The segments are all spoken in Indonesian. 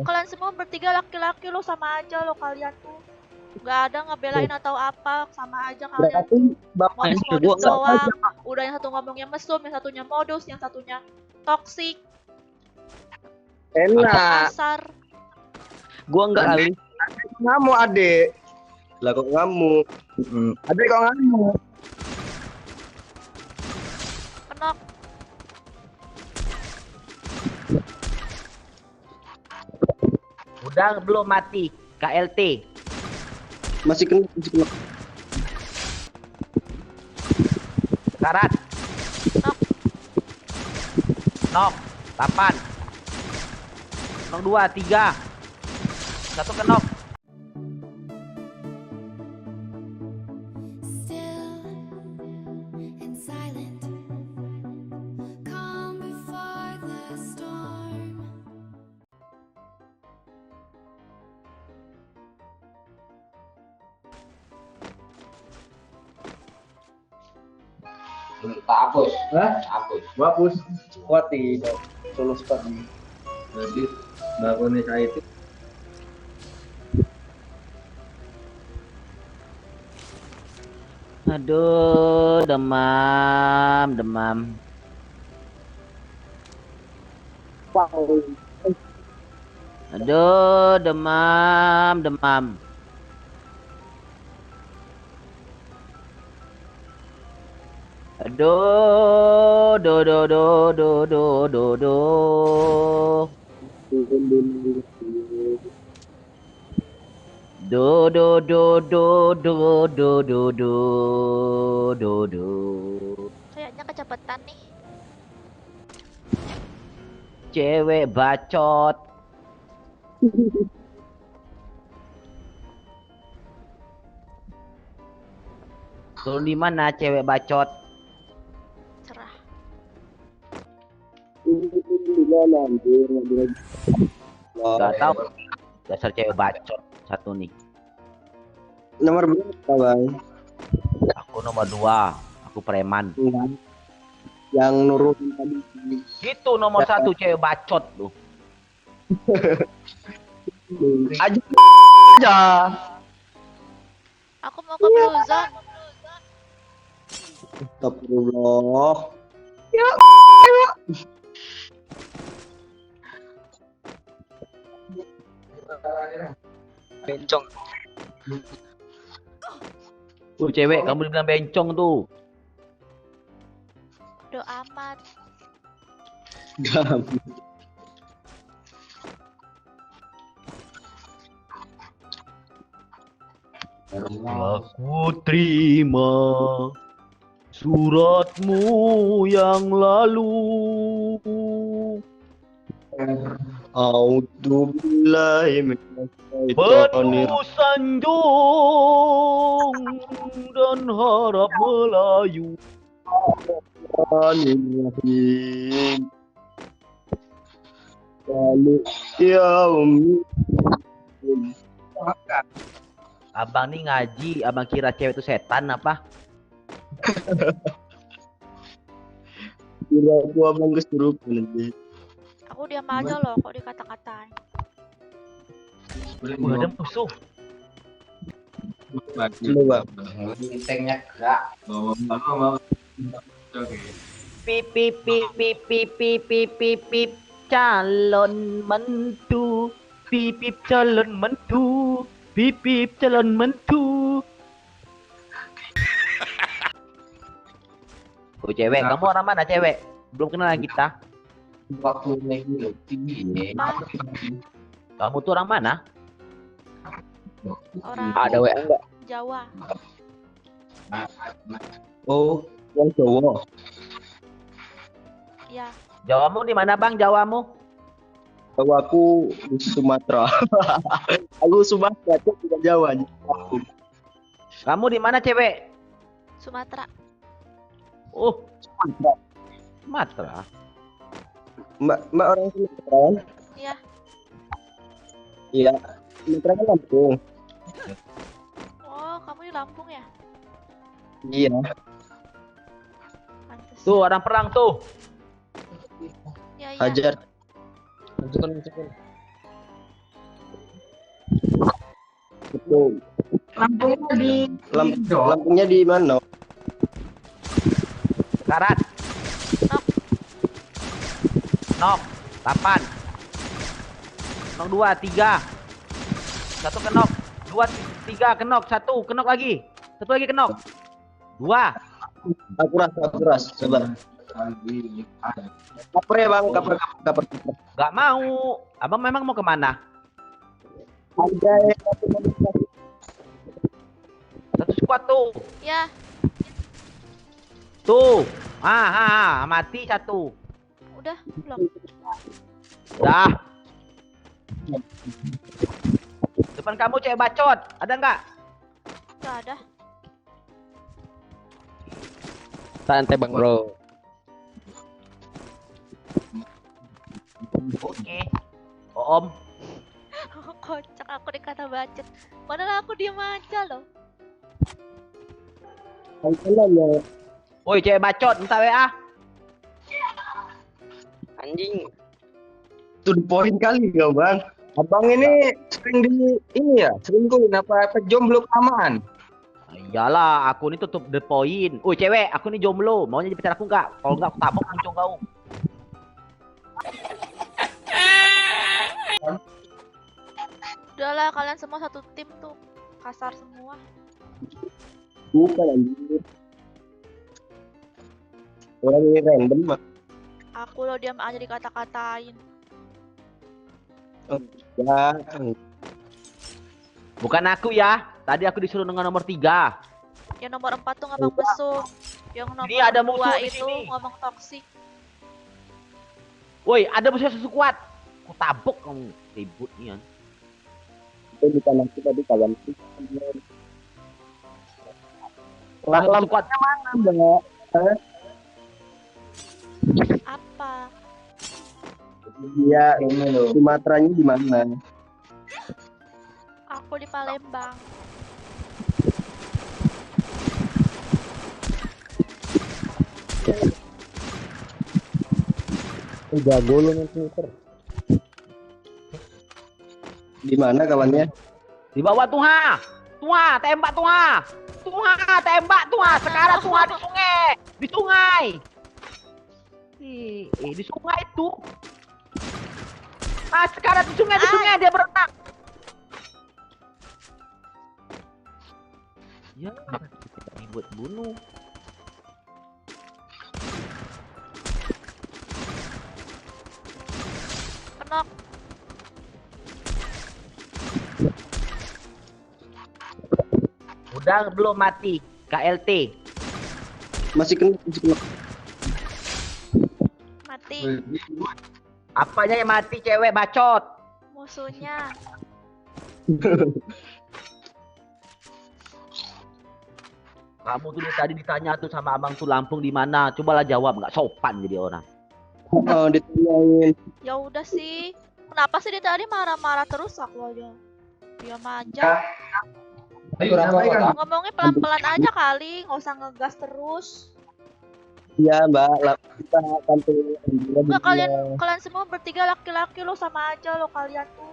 kalian semua bertiga laki-laki lo, sama aja lo kalian tuh. Gak ada ngebelain atau apa, sama aja kalian tuh. Modus-modus doang. Udah yang satu ngomongnya mesum, yang satunya modus, yang satunya toksik. Enak. Kasar. Gua enggak kali. Ngamuk adek. Lah kok ngamuk? Adek kok ngamuk? Kenok. Udah belum mati. KLT. Masih kena. Karat. Nok. 8. Nok 2, 3. 1 kenok. Hapus. Hah? Hapus. Hapus. Kuati. Tulus tadi. Jadi bangunnya saya itu. Aduh, demam. Aduh, demam. Aduh, do. Do. Kayaknya kecepatan nih. Cewek bacot. Turun di mana cewek bacot? Cerah. Gak tahu. Dasar cewek bacot satu nih. Nomor berapa, Bang? Aku nomor 2. Aku preman. Yang nurutin tadi. Gitu nomor 1 cewek bacot tuh. aja. Aku mau ke Blue Zone. Astagfirullah. Bencong. Cewek, kamu dibilang bencong tuh. Bodo amat. Aku terima suratmu yang lalu. A'udzubillahi Penuh sanjung dan harap melayu. Bismillahirrahmanirrahim. Lalu ya Umi. Abang nih ngaji, abang kira cewek itu setan apa? Kira gua abang kesurupan nanti. Aku diam aja loh kok dikata-katain. Ada musuh. Coba. Tanknya gerak. Bawa. Pip calon mentu. Pip calon mentu. Pip calon mentu. Oh cewek, kamu orang mana cewek? Belum kenalan kita. Waktu naik dulu tinggi. Kamu tuh orang mana? Orang Ada WA enggak? Jawa. Oh, yang Jawa. Ya. Jawamu di mana bang? Jawamu? Jawa aku di Sumatera. Aku Sumatera, aku bukan Jawa. Aku. Kamu di mana cewek? Sumatera. Oh, Sumatera. Sumatera. Mbak orang Sumatera kan? Iya. Iya. Sumatera kan Lampung. Oh, kamu di Lampung ya? Iya. Pantes. Tuh orang perang tuh. Ya, iya. Hajar. Tuh, Lampunya di lampunya di mana? Karat. Nok. 8. Kenok 2, 3. 1 kenok. 2, 3 kenok. 1 kenok lagi. 1 lagi kenok. 2. Aku ras, sabar. Kaper ya bang, kaper. Gak mau. Abang memang mau kemana? Ada Satu squad tuh. Ya, Tuh. Mati 1. udah belum. Dah. Depan kamu cewek bacot. Ada nggak? Gak ada. Santai bang bro. Oke. Om. Kocak aku dikata bacot. Padahal aku diem aja loh. ya. Woi cewek bacot, minta WA. Anjing. Itu di poin kali ya bang. Abang ini sering di ini ya, selingkuhin apa jomblo kelamaan? Iyalah, aku ini tutup the point. Woi cewek, aku ini jomblo. Maunya jadi pacar aku nggak? Kalau nggak, aku tabok muncul kau. Udahlah, kalian semua satu tim tuh. Kasar semua. Bukan anjir. Orang ini random mah. Aku lo diam aja dikata-katain. Ya, Bukan aku ya. Tadi aku disuruh dengan nomor 3. Yang nomor 4 tuh ngomong mesum. Yang nomor Ini ada 2 musuh di itu sini. ngomong toksik. Woi, ada musuh satu kuat. Aku tabok kamu. Ribut nih kan. itu di kanan kita tadi kawan kita. Satu kuat. Bang. Apa? Dia Sumateranya di mana? Aku di Palembang. Jago lu nih Twitter. Di mana kawannya? Di bawah tuh ha. Tuh tembak tuh ha. Tembak tuh ha. Sekarang tuh ha di sungai. Di sungai. Di sungai itu. Sekarang di sungai dia berenang. Ya, kita dibuat bunuh. Kenok. Udah belum mati. KLT. Masih kena. Mati. Apanya yang mati cewek bacot? Musuhnya. Kamu tuh tadi ditanya tuh sama abang tuh Lampung di mana? Cobalah jawab, nggak sopan jadi orang. Oh, ditanyain. Ya udah sih. Kenapa sih dia tadi marah-marah terus aku aja? Diam aja. Ayo ramai Ngomongnya pelan-pelan aja kali, nggak usah ngegas terus. Iya mbak, kita akan Enggak, kalian semua bertiga laki-laki lo, sama aja lo kalian tuh.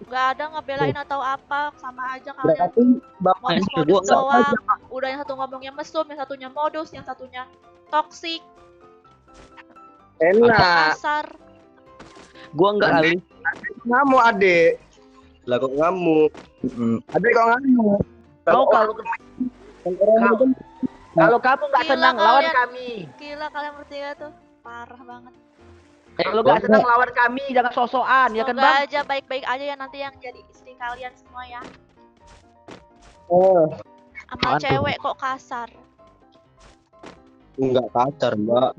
Nggak ada ngebelain atau apa, sama aja kalian. berarti bapak Modus-modus doang. Udah yang satu ngomongnya mesum, yang satunya modus, yang satunya toksik, Enak. kasar. Gua enggak kali. Ngamuk adek. lah kok ngamuk. Adek kok ngamuk. Kau kalau kamu nggak Gila senang lawan kalian. kami. Gila kalian bertiga tuh, parah banget. Kalau nggak senang lawan kami, jangan sosokan, ya kan Semoga bang? aja baik-baik aja ya nanti yang jadi istri kalian semua ya. Oh, Sama cewek kok kasar. enggak kasar mbak.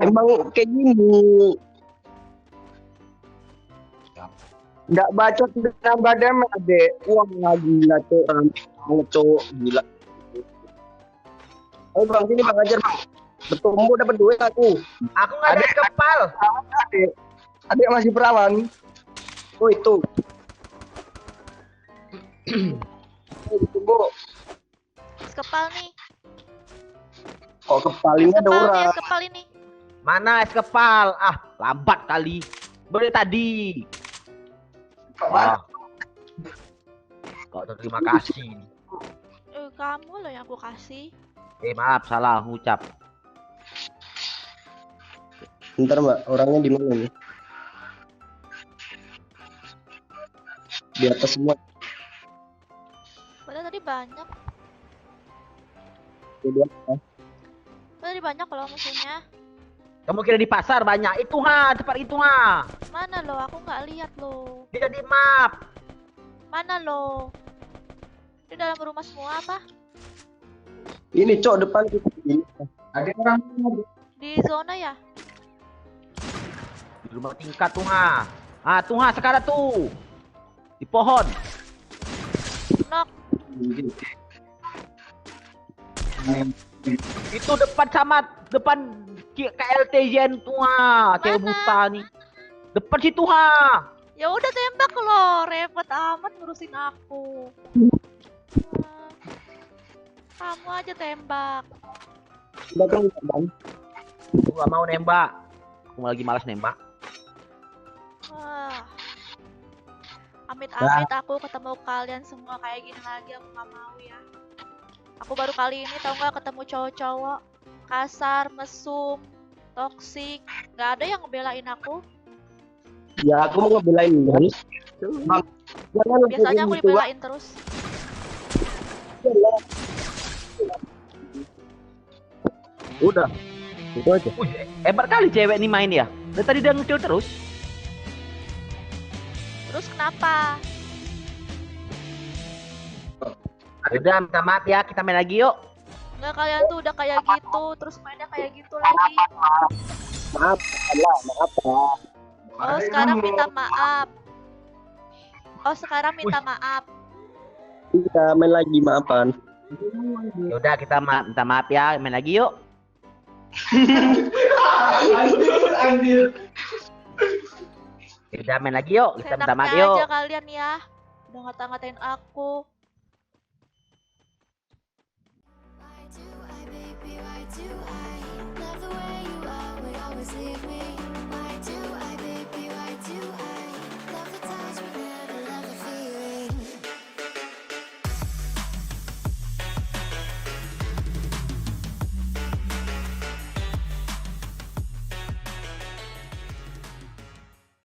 Emang kayak gini. Enggak bacot dengan badan adek. Wah gila tuh orang cowok gila. Ayo bang sini bang ajar bang. Bertumbuh dapat duit aku. Aku nggak ada kepal. Adek. Adek masih perawan. Oh itu. Tunggu. Es kepal nih. Kok kepalin Es ada kepal nih, orang. es kepal ini. Mana es kepal? Lambat kali. Baru tadi. Kau Kau terima kasih. Kamu loh yang aku kasih. Maaf, salah ngucap. Bentar mbak, orangnya di mana nih? Di atas semua. Padahal tadi banyak. Di atas. Padahal tadi banyak kalau musuhnya. Kamu kira di pasar banyak? Itu cepat itu Mana lo? Aku nggak lihat lo. Tidak di map. Mana lo? Di dalam rumah semua apa? Ini cok depan kita ini. Ada orang Di zona ya? Di rumah tingkat tuh tuh sekarang tuh. Di pohon. Nok. Itu depan KLTJN tuh cewek Mana? buta nih. Depan situ Ya udah tembak lo, repot amat ngurusin aku. Kamu aja tembak. Datang bang. Aku gak mau nembak. Aku lagi malas nembak. Amit-amit aku ketemu kalian semua kayak gini lagi, aku gak mau ya. Aku baru kali ini tau gak ketemu cowok-cowok kasar, mesum, toksik. Gak ada yang ngebelain aku. Ya aku mau ngebelain terus. Bang, jangan Biasanya aku gitu, Bang. dibelain terus. Udah. Itu aja. Hebat kali cewek nih main ya. Dari tadi dia ngecil terus. Terus kenapa? Udah minta maaf ya, kita main lagi yuk. Nggak, kalian tuh udah kayak gitu, terus mainnya kayak gitu lagi. Maaf, Allah, maaf ya. Oh, sekarang minta maaf. Oh, sekarang minta maaf. Kita main lagi, maafan. Yaudah kita minta maaf ya, main lagi yuk. Anjir. Yaudah main lagi yuk, kita minta maaf Seenaknya yuk. aja kalian ya. Udah ngata-ngatain aku. Why do I, baby, why do I?